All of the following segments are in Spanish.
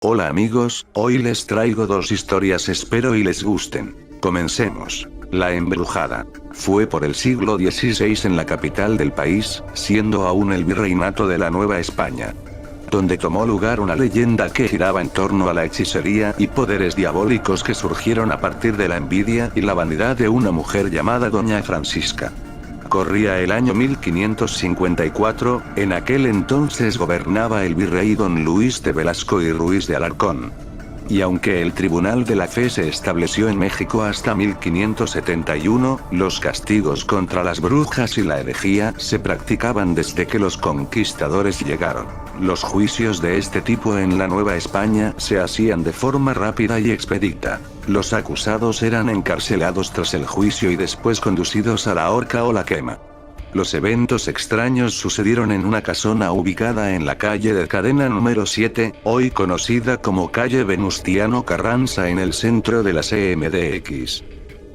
Hola amigos, hoy les traigo dos historias, espero y les gusten. Comencemos. La embrujada. Fue por el siglo XVI en la capital del país, siendo aún el virreinato de la Nueva España, donde tomó lugar una leyenda que giraba en torno a la hechicería y poderes diabólicos que surgieron a partir de la envidia y la vanidad de una mujer llamada Doña Francisca. Corría el año 1554, en aquel entonces gobernaba el virrey don Luis de Velasco y Ruiz de Alarcón. Y aunque el Tribunal de la Fe se estableció en México hasta 1571, los castigos contra las brujas y la herejía se practicaban desde que los conquistadores llegaron. Los juicios de este tipo en la Nueva España se hacían de forma rápida y expedita. Los acusados eran encarcelados tras el juicio y después conducidos a la horca o la quema. Los eventos extraños sucedieron en una casona ubicada en la calle de Cadena número 7, hoy conocida como calle Venustiano Carranza, en el centro de la CMDX.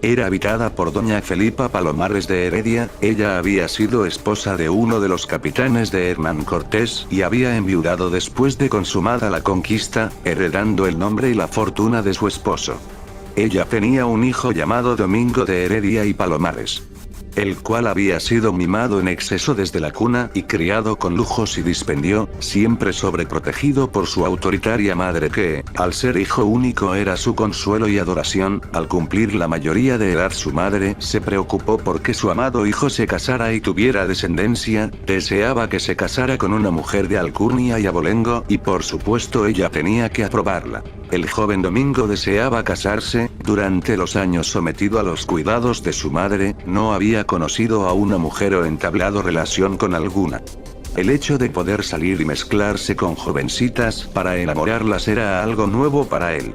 Era habitada por doña Felipa Palomares de Heredia. Ella había sido esposa de uno de los capitanes de Hernán Cortés y había enviudado después de consumada la conquista, heredando el nombre y la fortuna de su esposo. Ella tenía un hijo llamado Domingo de Heredia y Palomares, el cual había sido mimado en exceso desde la cuna y criado con lujos y dispendio, siempre sobreprotegido por su autoritaria madre que, al ser hijo único, era su consuelo y adoración. Al cumplir la mayoría de edad, su madre se preocupó por que su amado hijo se casara y tuviera descendencia. Deseaba que se casara con una mujer de alcurnia y abolengo, y por supuesto ella tenía que aprobarla. El joven Domingo deseaba casarse. Durante los años sometido a los cuidados de su madre, no había conocido a una mujer o entablado relación con alguna. El hecho de poder salir y mezclarse con jovencitas para enamorarlas era algo nuevo para él,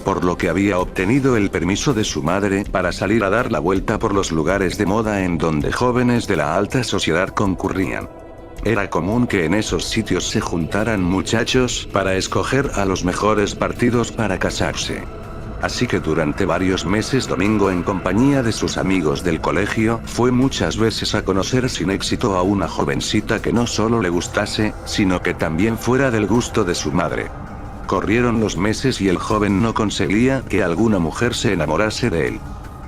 por lo que había obtenido el permiso de su madre para salir a dar la vuelta por los lugares de moda en donde jóvenes de la alta sociedad concurrían. Era común que en esos sitios se juntaran muchachos para escoger a los mejores partidos para casarse. Así que durante varios meses Domingo, en compañía de sus amigos del colegio, fue muchas veces a conocer sin éxito a una jovencita que no solo le gustase, sino que también fuera del gusto de su madre. Corrieron los meses y el joven no conseguía que alguna mujer se enamorase de él.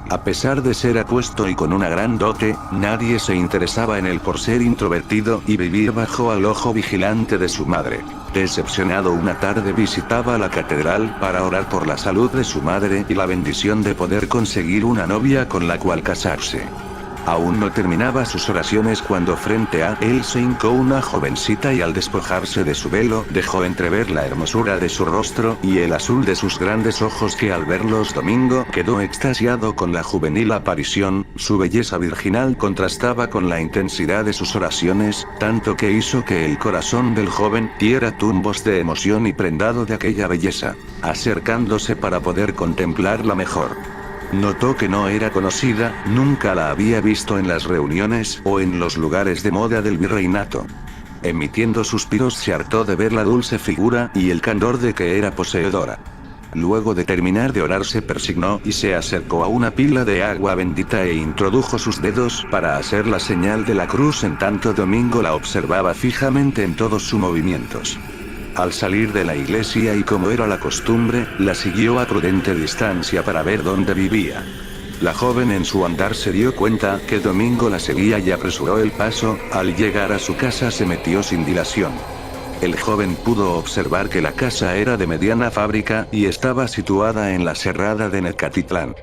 A pesar de ser apuesto y con una gran dote, nadie se interesaba en él por ser introvertido y vivir bajo el ojo vigilante de su madre. Decepcionado, una tarde visitaba la catedral para orar por la salud de su madre y la bendición de poder conseguir una novia con la cual casarse. Aún no terminaba sus oraciones cuando frente a él se hincó una jovencita y al despojarse de su velo dejó entrever la hermosura de su rostro y el azul de sus grandes ojos, que al verlos Domingo quedó extasiado con la juvenil aparición. Su belleza virginal contrastaba con la intensidad de sus oraciones, tanto que hizo que el corazón del joven diera tumbos de emoción y prendado de aquella belleza, acercándose para poder contemplarla mejor. Notó que no era conocida, nunca la había visto en las reuniones o en los lugares de moda del virreinato. Emitiendo suspiros, se hartó de ver la dulce figura y el candor de que era poseedora. Luego de terminar de orar, se persignó y se acercó a una pila de agua bendita e introdujo sus dedos para hacer la señal de la cruz, en tanto Domingo la observaba fijamente en todos sus movimientos. Al salir de la iglesia, y como era la costumbre, la siguió a prudente distancia para ver dónde vivía. La joven en su andar se dio cuenta que Domingo la seguía y apresuró el paso. Al llegar a su casa se metió sin dilación. El joven pudo observar que la casa era de mediana fábrica y estaba situada en la serrada de Necatitlán.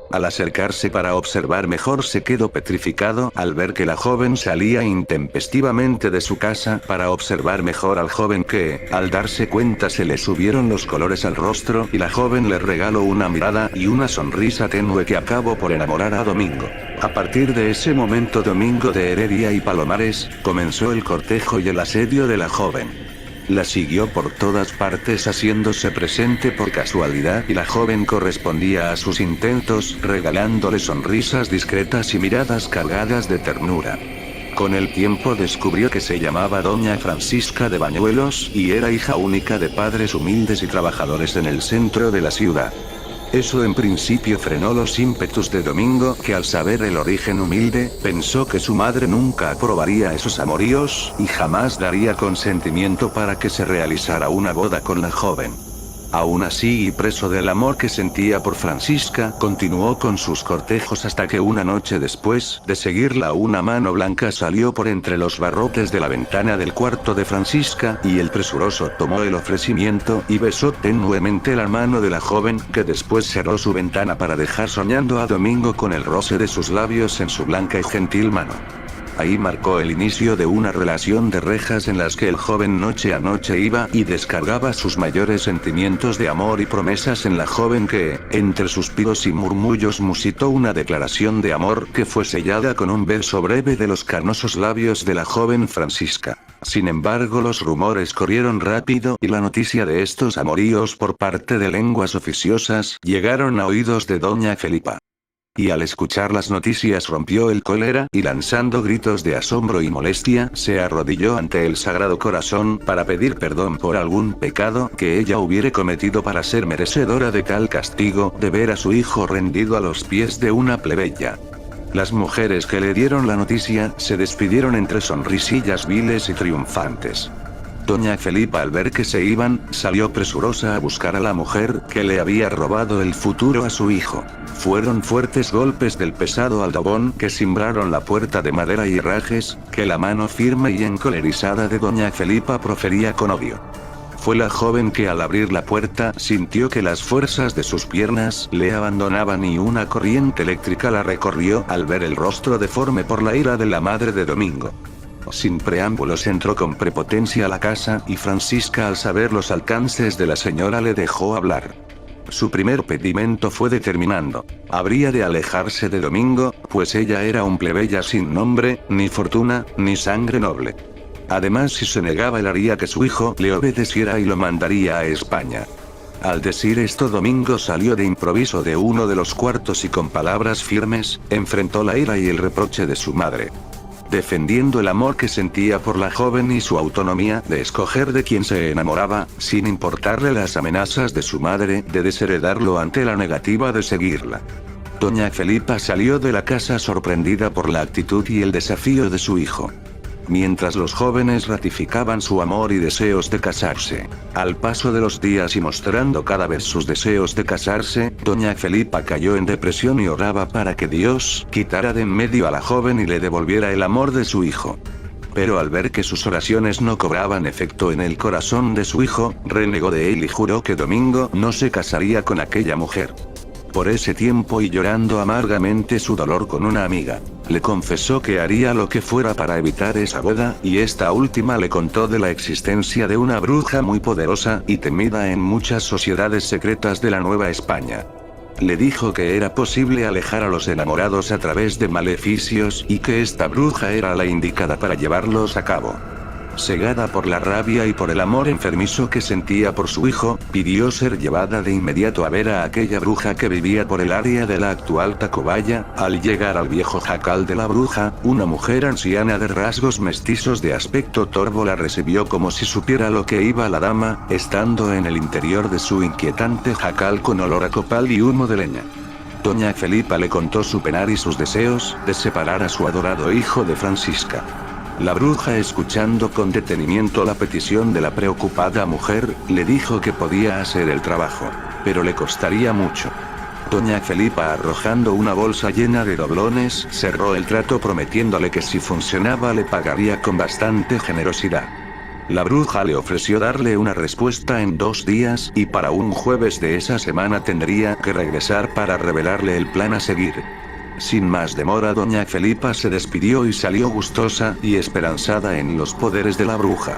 Al acercarse para observar mejor, se quedó petrificado al ver que la joven salía intempestivamente de su casa para observar mejor al joven, que, al darse cuenta, se le subieron los colores al rostro y la joven le regaló una mirada y una sonrisa tenue que acabó por enamorar a Domingo. A partir de ese momento, Domingo de Heredia y Palomares comenzó el cortejo y el asedio de la joven. La siguió por todas partes, haciéndose presente por casualidad, y la joven correspondía a sus intentos, regalándole sonrisas discretas y miradas cargadas de ternura. Con el tiempo descubrió que se llamaba Doña Francisca de Bañuelos y era hija única de padres humildes y trabajadores en el centro de la ciudad. Eso en principio frenó los ímpetus de Domingo, que al saber el origen humilde, pensó que su madre nunca aprobaría esos amoríos, y jamás daría consentimiento para que se realizara una boda con la joven. Aún así y preso del amor que sentía por Francisca, continuó con sus cortejos hasta que una noche después de seguirla una mano blanca salió por entre los barrotes de la ventana del cuarto de Francisca, y el presuroso tomó el ofrecimiento y besó tenuemente la mano de la joven, que después cerró su ventana para dejar soñando a Domingo con el roce de sus labios en su blanca y gentil mano. Ahí marcó el inicio de una relación de rejas en las que el joven noche a noche iba y descargaba sus mayores sentimientos de amor y promesas en la joven que, entre suspiros y murmullos musitó una declaración de amor que fue sellada con un beso breve de los carnosos labios de la joven Francisca. Sin embargo, los rumores corrieron rápido y la noticia de estos amoríos por parte de lenguas oficiosas llegaron a oídos de doña Felipa. Y al escuchar las noticias rompió el cólera y lanzando gritos de asombro y molestia, se arrodilló ante el Sagrado Corazón para pedir perdón por algún pecado que ella hubiera cometido para ser merecedora de tal castigo, de ver a su hijo rendido a los pies de una plebeya. Las mujeres que le dieron la noticia se despidieron entre sonrisillas viles y triunfantes. Doña Felipa, al ver que se iban, salió presurosa a buscar a la mujer que le había robado el futuro a su hijo. Fueron fuertes golpes del pesado aldabón que cimbraron la puerta de madera y herrajes, que la mano firme y encolerizada de doña Felipa profería con odio. Fue la joven que al abrir la puerta sintió que las fuerzas de sus piernas le abandonaban y una corriente eléctrica la recorrió al ver el rostro deforme por la ira de la madre de Domingo. Sin preámbulos entró con prepotencia a la casa y Francisca, al saber los alcances de la señora, le dejó hablar. Su primer pedimento fue determinando. Habría de alejarse de Domingo, pues ella era un plebeya sin nombre, ni fortuna, ni sangre noble. Además, si se negaba, él haría que su hijo le obedeciera y lo mandaría a España. Al decir esto, Domingo salió de improviso de uno de los cuartos y con palabras firmes, enfrentó la ira y el reproche de su madre. Defendiendo el amor que sentía por la joven y su autonomía de escoger de quien se enamoraba, sin importarle las amenazas de su madre de desheredarlo ante la negativa de seguirla. Doña Felipa salió de la casa sorprendida por la actitud y el desafío de su hijo. Mientras los jóvenes ratificaban su amor y deseos de casarse. Al paso de los días y mostrando cada vez sus deseos de casarse, doña Felipa cayó en depresión y oraba para que Dios quitara de en medio a la joven y le devolviera el amor de su hijo. Pero al ver que sus oraciones no cobraban efecto en el corazón de su hijo, renegó de él y juró que Domingo no se casaría con aquella mujer. Por ese tiempo, y llorando amargamente su dolor con una amiga, le confesó que haría lo que fuera para evitar esa boda, y esta última le contó de la existencia de una bruja muy poderosa y temida en muchas sociedades secretas de la Nueva España. Le dijo que era posible alejar a los enamorados a través de maleficios y que esta bruja era la indicada para llevarlos a cabo. Cegada por la rabia y por el amor enfermizo que sentía por su hijo, pidió ser llevada de inmediato a ver a aquella bruja que vivía por el área de la actual Tacubaya. Al llegar al viejo jacal de la bruja, una mujer anciana de rasgos mestizos de aspecto torvo la recibió como si supiera lo que iba la dama, estando en el interior de su inquietante jacal con olor a copal y humo de leña. Doña Felipa le contó su penar y sus deseos de separar a su adorado hijo de Francisca. La bruja, escuchando con detenimiento la petición de la preocupada mujer, le dijo que podía hacer el trabajo, pero le costaría mucho. Doña Felipa, arrojando una bolsa llena de doblones, cerró el trato prometiéndole que si funcionaba le pagaría con bastante generosidad. La bruja le ofreció darle una respuesta en 2 días, y para un jueves de esa semana tendría que regresar para revelarle el plan a seguir. Sin más demora, doña Felipa se despidió y salió gustosa y esperanzada en los poderes de la bruja.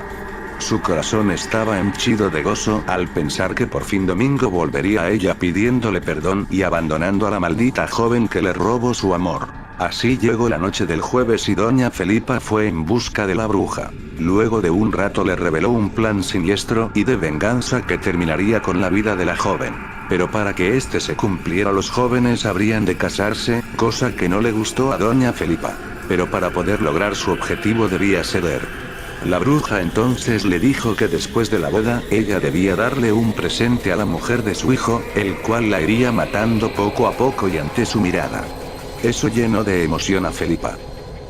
Su corazón estaba henchido de gozo al pensar que por fin Domingo volvería a ella pidiéndole perdón y abandonando a la maldita joven que le robó su amor. Así llegó la noche del jueves y doña Felipa fue en busca de la bruja. Luego de un rato le reveló un plan siniestro y de venganza que terminaría con la vida de la joven. Pero para que este se cumpliera, los jóvenes habrían de casarse, cosa que no le gustó a doña Felipa. Pero para poder lograr su objetivo debía ceder. La bruja entonces le dijo que después de la boda, ella debía darle un presente a la mujer de su hijo, el cual la iría matando poco a poco y ante su mirada. Eso llenó de emoción a Felipa.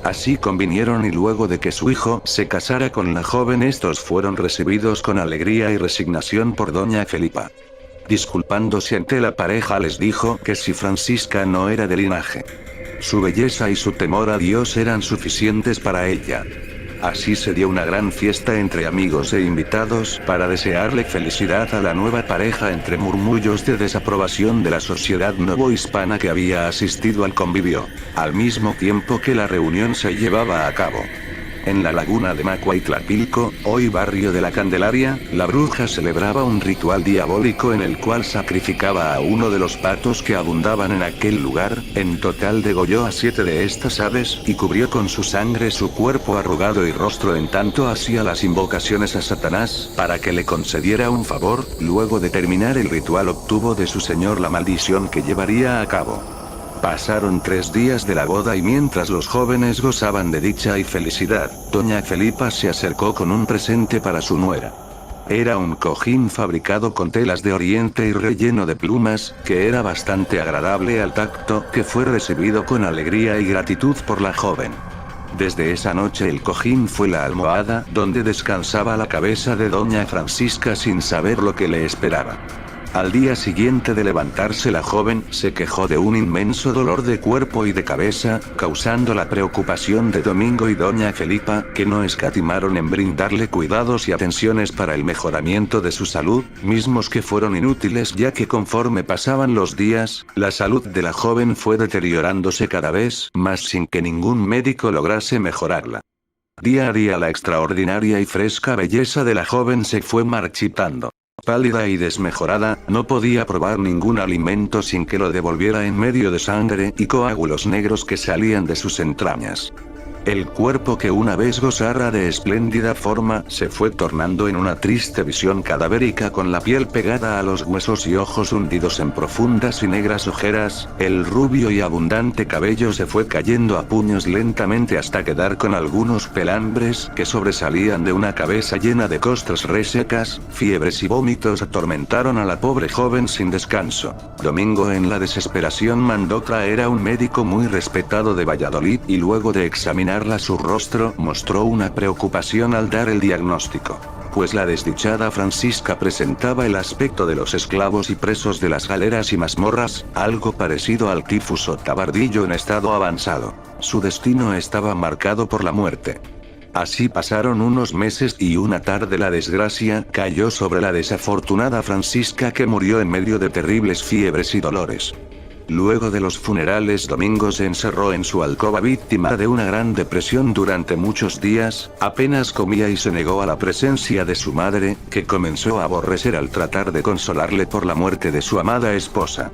Así convinieron y luego de que su hijo se casara con la joven, estos fueron recibidos con alegría y resignación por doña Felipa. Disculpándose ante la pareja, les dijo que si Francisca no era de linaje, su belleza y su temor a Dios eran suficientes para ella. Así se dio una gran fiesta entre amigos e invitados para desearle felicidad a la nueva pareja entre murmullos de desaprobación de la sociedad novohispana que había asistido al convivio, al mismo tiempo que la reunión se llevaba a cabo. En la laguna de Macuaitlapilco, hoy barrio de la Candelaria, la bruja celebraba un ritual diabólico en el cual sacrificaba a uno de los patos que abundaban en aquel lugar. En total degolló a 7 de estas aves y cubrió con su sangre su cuerpo arrugado y rostro, en tanto hacía las invocaciones a Satanás para que le concediera un favor. Luego de terminar el ritual obtuvo de su señor la maldición que llevaría a cabo. Pasaron 3 días de la boda y mientras los jóvenes gozaban de dicha y felicidad, doña Felipa se acercó con un presente para su nuera. Era un cojín fabricado con telas de oriente y relleno de plumas, que era bastante agradable al tacto, que fue recibido con alegría y gratitud por la joven. Desde esa noche el cojín fue la almohada donde descansaba la cabeza de doña Francisca sin saber lo que le esperaba. Al día siguiente de levantarse, la joven se quejó de un inmenso dolor de cuerpo y de cabeza, causando la preocupación de Domingo y doña Felipa, que no escatimaron en brindarle cuidados y atenciones para el mejoramiento de su salud, mismos que fueron inútiles ya que conforme pasaban los días, la salud de la joven fue deteriorándose cada vez más sin que ningún médico lograse mejorarla. Día a día la extraordinaria y fresca belleza de la joven se fue marchitando. Pálida y desmejorada, no podía probar ningún alimento sin que lo devolviera en medio de sangre y coágulos negros que salían de sus entrañas. El cuerpo, que una vez gozara de espléndida forma, se fue tornando en una triste visión cadavérica, con la piel pegada a los huesos y ojos hundidos en profundas y negras ojeras. El rubio y abundante cabello se fue cayendo a puños lentamente hasta quedar con algunos pelambres que sobresalían de una cabeza llena de costras resecas. Fiebres y vómitos atormentaron a la pobre joven sin descanso. Domingo, en la desesperación, mandó traer a un médico muy respetado de Valladolid y luego de examinar su rostro, mostró una preocupación al dar el diagnóstico, pues la desdichada Francisca presentaba el aspecto de los esclavos y presos de las galeras y mazmorras, algo parecido al tifus o tabardillo en estado avanzado. Su destino estaba marcado por la muerte. Así pasaron unos meses y una tarde la desgracia cayó sobre la desafortunada Francisca, que murió en medio de terribles fiebres y dolores. Luego de los funerales, Domingo se encerró en su alcoba víctima de una gran depresión durante muchos días, apenas comía y se negó a la presencia de su madre, que comenzó a aborrecer al tratar de consolarle por la muerte de su amada esposa.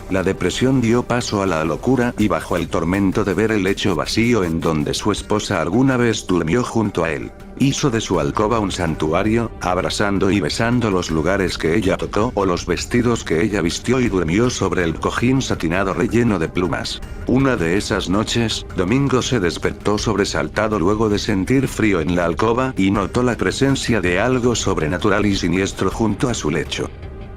La depresión dio paso a la locura y bajo el tormento de ver el lecho vacío en donde su esposa alguna vez durmió junto a él, hizo de su alcoba un santuario, abrazando y besando los lugares que ella tocó o los vestidos que ella vistió, y durmió sobre el cojín satinado relleno de plumas. Una de esas noches, Domingo se despertó sobresaltado luego de sentir frío en la alcoba y notó la presencia de algo sobrenatural y siniestro junto a su lecho.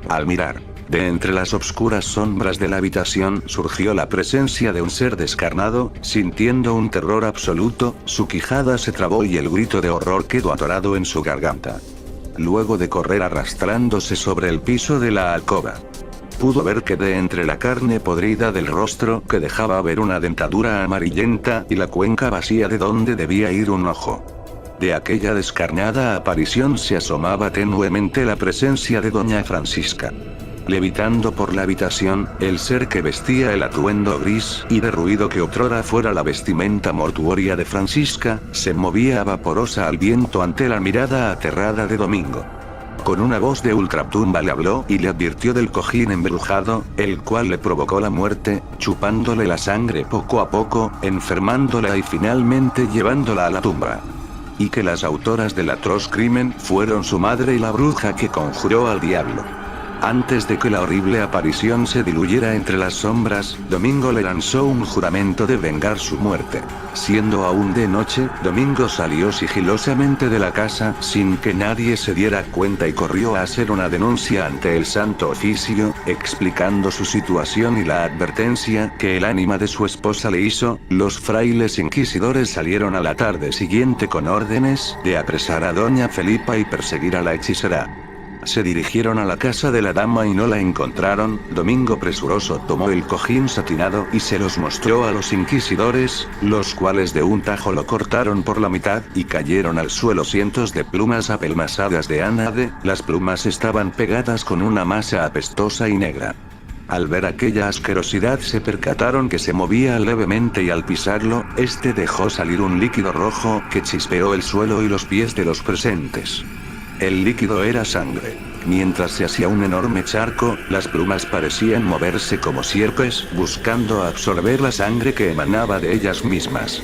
Al mirar, de entre las obscuras sombras de la habitación surgió la presencia de un ser descarnado. Sintiendo un terror absoluto, su quijada se trabó y el grito de horror quedó atorado en su garganta. Luego de correr arrastrándose sobre el piso de la alcoba, pudo ver que de entre la carne podrida del rostro, que dejaba ver una dentadura amarillenta y la cuenca vacía de donde debía ir un ojo, de aquella descarnada aparición se asomaba tenuemente la presencia de doña Francisca. Levitando por la habitación, el ser que vestía el atuendo gris y derruido que otrora fuera la vestimenta mortuoria de Francisca, se movía vaporosa al viento ante la mirada aterrada de Domingo. Con una voz de ultratumba le habló y le advirtió del cojín embrujado, el cual le provocó la muerte, chupándole la sangre poco a poco, enfermándola y finalmente llevándola a la tumba. Y que las autoras del atroz crimen fueron su madre y la bruja que conjuró al diablo. Antes de que la horrible aparición se diluyera entre las sombras, Domingo le lanzó un juramento de vengar su muerte. Siendo aún de noche, Domingo salió sigilosamente de la casa sin que nadie se diera cuenta y corrió a hacer una denuncia ante el Santo Oficio, explicando su situación y la advertencia que el ánima de su esposa le hizo. Los frailes inquisidores salieron a la tarde siguiente con órdenes de apresar a doña Felipa y perseguir a la hechicera. Se dirigieron a la casa de la dama y no la encontraron. Domingo presuroso tomó el cojín satinado y se los mostró a los inquisidores, los cuales de un tajo lo cortaron por la mitad, y cayeron al suelo cientos de plumas apelmazadas de ánade. Las plumas estaban pegadas con una masa apestosa y negra. Al ver aquella asquerosidad se percataron que se movía levemente y al pisarlo, este dejó salir un líquido rojo que chispeó el suelo y los pies de los presentes. El líquido era sangre. Mientras se hacía un enorme charco, las plumas parecían moverse como sierpes, buscando absorber la sangre que emanaba de ellas mismas.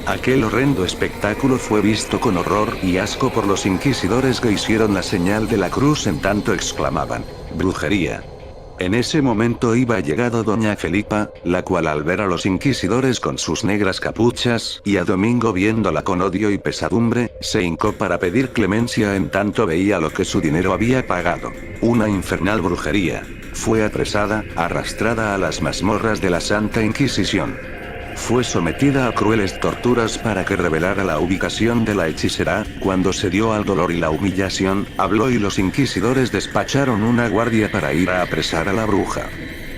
Aquel horrendo espectáculo fue visto con horror y asco por los inquisidores, que hicieron la señal de la cruz en tanto exclamaban: «¡Brujería!». En ese momento iba llegado doña Felipa, la cual al ver a los inquisidores con sus negras capuchas, y a Domingo viéndola con odio y pesadumbre, se hincó para pedir clemencia en tanto veía lo que su dinero había pagado. Una infernal brujería. Fue apresada, arrastrada a las mazmorras de la Santa Inquisición. Fue sometida a crueles torturas para que revelara la ubicación de la hechicera. Cuando se dio al dolor y la humillación, habló y los inquisidores despacharon una guardia para ir a apresar a la bruja.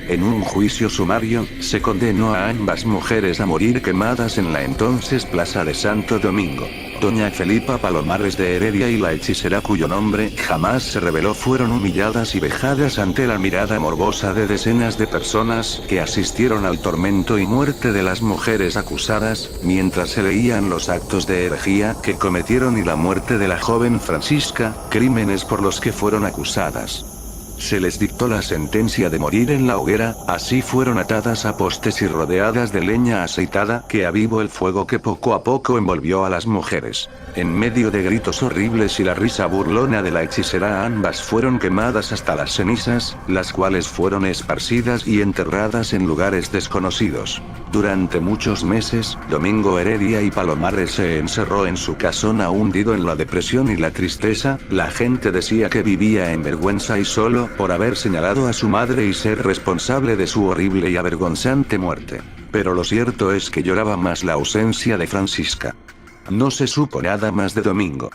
En un juicio sumario, se condenó a ambas mujeres a morir quemadas en la entonces Plaza de Santo Domingo. Doña Felipa Palomares de Heredia y la hechicera, cuyo nombre jamás se reveló, fueron humilladas y vejadas ante la mirada morbosa de decenas de personas que asistieron al tormento y muerte de las mujeres acusadas, mientras se leían los actos de herejía que cometieron y la muerte de la joven Francisca, crímenes por los que fueron acusadas. Se les dictó la sentencia de morir en la hoguera. Así fueron atadas a postes y rodeadas de leña aceitada que avivó el fuego que poco a poco envolvió a las mujeres. En medio de gritos horribles y la risa burlona de la hechicera, ambas fueron quemadas hasta las cenizas, las cuales fueron esparcidas y enterradas en lugares desconocidos. Durante muchos meses, Domingo Heredia y Palomares se encerró en su casona hundido en la depresión y la tristeza. La gente decía que vivía en vergüenza y solo por haber señalado a su madre y ser responsable de su horrible y avergonzante muerte. Pero lo cierto es que lloraba más la ausencia de Francisca. No se supo nada más de Domingo.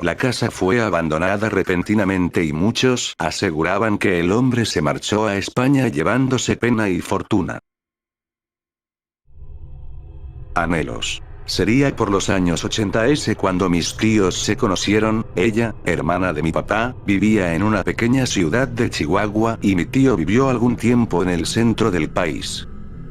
La casa fue abandonada repentinamente y muchos aseguraban que el hombre se marchó a España llevándose pena y fortuna. Anhelos. Sería por los años 80 cuando mis tíos se conocieron. Ella, hermana de mi papá, vivía en una pequeña ciudad de Chihuahua y mi tío vivió algún tiempo en el centro del país.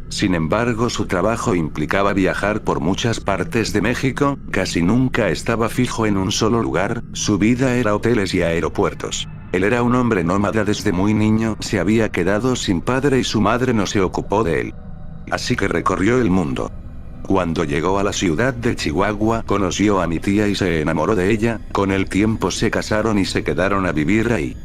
Sin embargo, su trabajo implicaba viajar por muchas partes de México, casi nunca estaba fijo en un solo lugar, su vida era hoteles y aeropuertos. Él era un hombre nómada desde muy niño, se había quedado sin padre y su madre no se ocupó de él. Así que recorrió el mundo. Cuando llegó a la ciudad de Chihuahua, conoció a mi tía y se enamoró de ella. Con el tiempo se casaron y se quedaron a vivir ahí.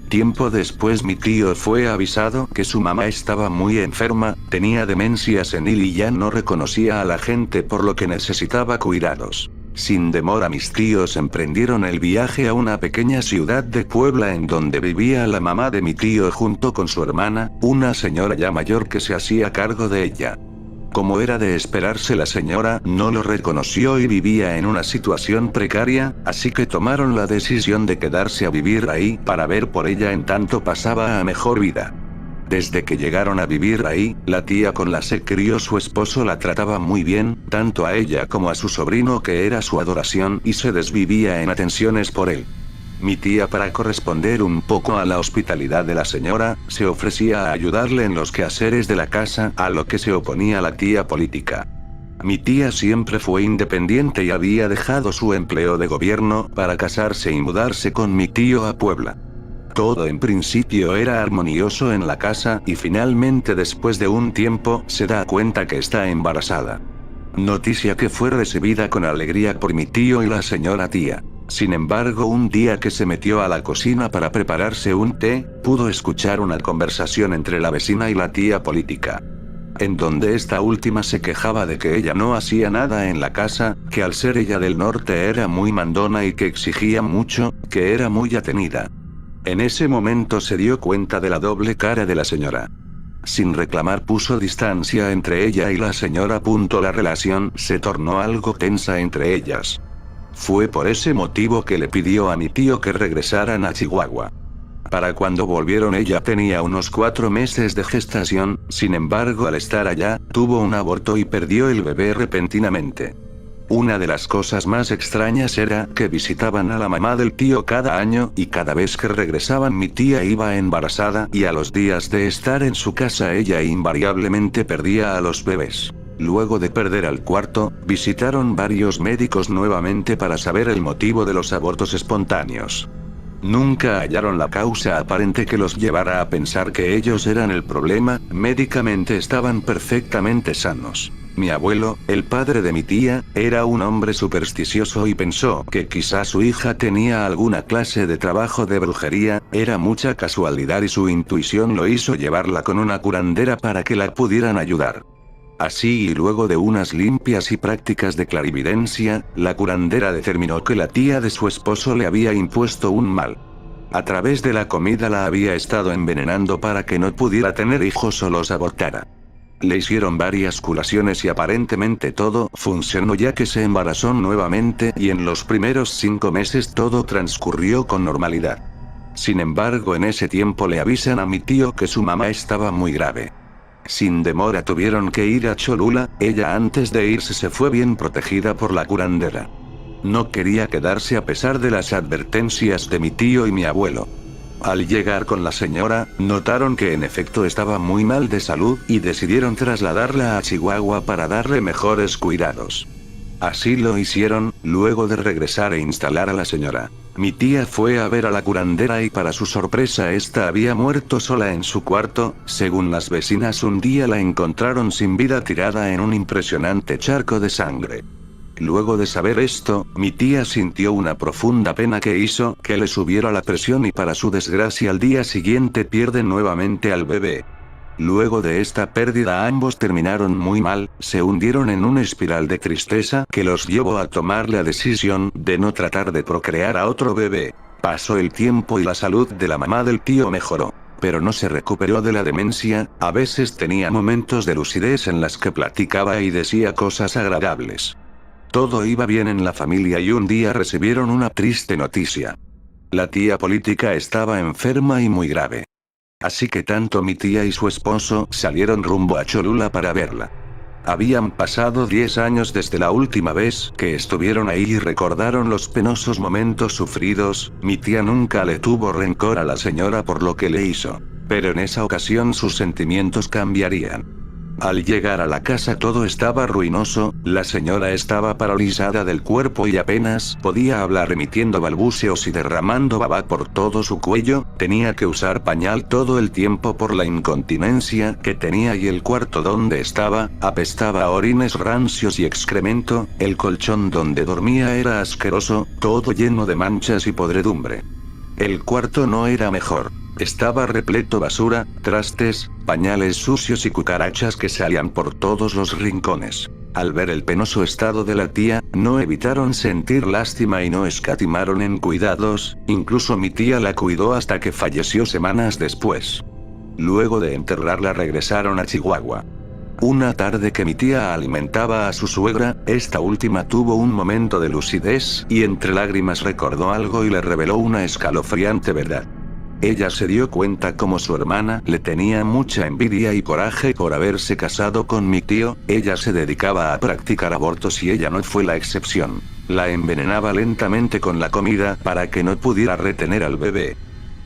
Tiempo después mi tío fue avisado que su mamá estaba muy enferma, tenía demencia senil y ya no reconocía a la gente, por lo que necesitaba cuidados. Sin demora mis tíos emprendieron el viaje a una pequeña ciudad de Puebla en donde vivía la mamá de mi tío junto con su hermana, una señora ya mayor que se hacía cargo de ella. Como era de esperarse, la señora no lo reconoció y vivía en una situación precaria, así que tomaron la decisión de quedarse a vivir ahí para ver por ella en tanto pasaba a mejor vida. Desde que llegaron a vivir ahí, la tía con la se crió su esposo la trataba muy bien, tanto a ella como a su sobrino que era su adoración y se desvivía en atenciones por él. Mi tía, para corresponder un poco a la hospitalidad de la señora, se ofrecía a ayudarle en los quehaceres de la casa, a lo que se oponía la tía política. Mi tía siempre fue independiente y había dejado su empleo de gobierno para casarse y mudarse con mi tío a Puebla. Todo en principio era armonioso en la casa y finalmente después de un tiempo se da cuenta que está embarazada. Noticia que fue recibida con alegría por mi tío y la señora tía. Sin embargo, un día que se metió a la cocina para prepararse un té, pudo escuchar una conversación entre la vecina y la tía política, en donde esta última se quejaba de que ella no hacía nada en la casa, que al ser ella del norte era muy mandona y que exigía mucho, que era muy atenida. En ese momento se dio cuenta de la doble cara de la señora. Sin reclamar puso distancia entre ella y la señora. La relación se tornó algo tensa entre ellas. Fue por ese motivo que le pidió a mi tío que regresaran a Chihuahua. Para cuando volvieron ella tenía unos 4 meses de gestación, sin embargo al estar allá, tuvo un aborto y perdió el bebé repentinamente. Una de las cosas más extrañas era que visitaban a la mamá del tío cada año y cada vez que regresaban mi tía iba embarazada y a los días de estar en su casa ella invariablemente perdía a los bebés. Luego de perder al cuarto, visitaron varios médicos nuevamente para saber el motivo de los abortos espontáneos. Nunca hallaron la causa aparente que los llevara a pensar que ellos eran el problema, médicamente estaban perfectamente sanos. Mi abuelo, el padre de mi tía, era un hombre supersticioso y pensó que quizá su hija tenía alguna clase de trabajo de brujería, era mucha casualidad y su intuición lo hizo llevarla con una curandera para que la pudieran ayudar. Así y luego de unas limpias y prácticas de clarividencia, la curandera determinó que la tía de su esposo le había impuesto un mal. A través de la comida la había estado envenenando para que no pudiera tener hijos o los abortara. Le hicieron varias curaciones y aparentemente todo funcionó ya que se embarazó nuevamente y en los primeros 5 meses todo transcurrió con normalidad. Sin embargo en ese tiempo le avisan a mi tío que su mamá estaba muy grave. Sin demora tuvieron que ir a Cholula, ella antes de irse se fue bien protegida por la curandera. No quería quedarse a pesar de las advertencias de mi tío y mi abuelo. Al llegar con la señora, notaron que en efecto estaba muy mal de salud y decidieron trasladarla a Chihuahua para darle mejores cuidados. Así lo hicieron, luego de regresar e instalar a la señora. Mi tía fue a ver a la curandera y para su sorpresa esta había muerto sola en su cuarto, según las vecinas un día la encontraron sin vida tirada en un impresionante charco de sangre. Luego de saber esto, mi tía sintió una profunda pena que hizo que le subiera la presión y para su desgracia al día siguiente pierde nuevamente al bebé. Luego de esta pérdida ambos terminaron muy mal, se hundieron en una espiral de tristeza que los llevó a tomar la decisión de no tratar de procrear a otro bebé. Pasó el tiempo y la salud de la mamá del tío mejoró, pero no se recuperó de la demencia, a veces tenía momentos de lucidez en las que platicaba y decía cosas agradables. Todo iba bien en la familia y un día recibieron una triste noticia. La tía política estaba enferma y muy grave. Así que tanto mi tía y su esposo salieron rumbo a Cholula para verla. Habían pasado 10 años desde la última vez que estuvieron ahí y recordaron los penosos momentos sufridos. Mi tía nunca le tuvo rencor a la señora por lo que le hizo, pero en esa ocasión sus sentimientos cambiarían. Al llegar a la casa todo estaba ruinoso, la señora estaba paralizada del cuerpo y apenas podía hablar emitiendo balbuceos y derramando baba por todo su cuello, tenía que usar pañal todo el tiempo por la incontinencia que tenía y el cuarto donde estaba, apestaba a orines rancios y excremento, el colchón donde dormía era asqueroso, todo lleno de manchas y podredumbre. El cuarto no era mejor. Estaba repleto basura, trastes, pañales sucios y cucarachas que salían por todos los rincones. Al ver el penoso estado de la tía, no evitaron sentir lástima y no escatimaron en cuidados, incluso mi tía la cuidó hasta que falleció semanas después. Luego de enterrarla regresaron a Chihuahua. Una tarde que mi tía alimentaba a su suegra, esta última tuvo un momento de lucidez y entre lágrimas recordó algo y le reveló una escalofriante verdad. Ella se dio cuenta como su hermana le tenía mucha envidia y coraje por haberse casado con mi tío, ella se dedicaba a practicar abortos y ella no fue la excepción. La envenenaba lentamente con la comida para que no pudiera retener al bebé.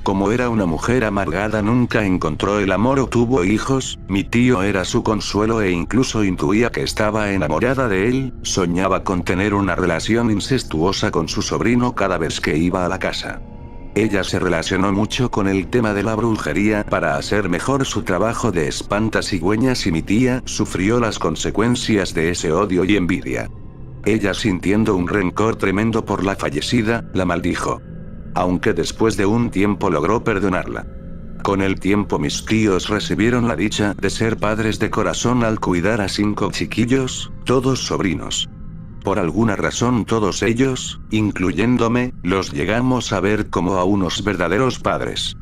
Como era una mujer amargada nunca encontró el amor o tuvo hijos, mi tío era su consuelo e incluso intuía que estaba enamorada de él, soñaba con tener una relación incestuosa con su sobrino cada vez que iba a la casa. Ella se relacionó mucho con el tema de la brujería para hacer mejor su trabajo de espantasigüeñas y mi tía sufrió las consecuencias de ese odio y envidia. Ella, sintiendo un rencor tremendo por la fallecida, la maldijo. Aunque después de un tiempo logró perdonarla. Con el tiempo mis tíos recibieron la dicha de ser padres de corazón al cuidar a 5 chiquillos, todos sobrinos. Por alguna razón todos ellos, incluyéndome, los llegamos a ver como a unos verdaderos padres.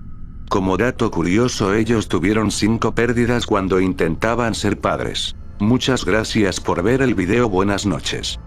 Como dato curioso, ellos tuvieron 5 pérdidas cuando intentaban ser padres. Muchas gracias por ver el video, buenas noches.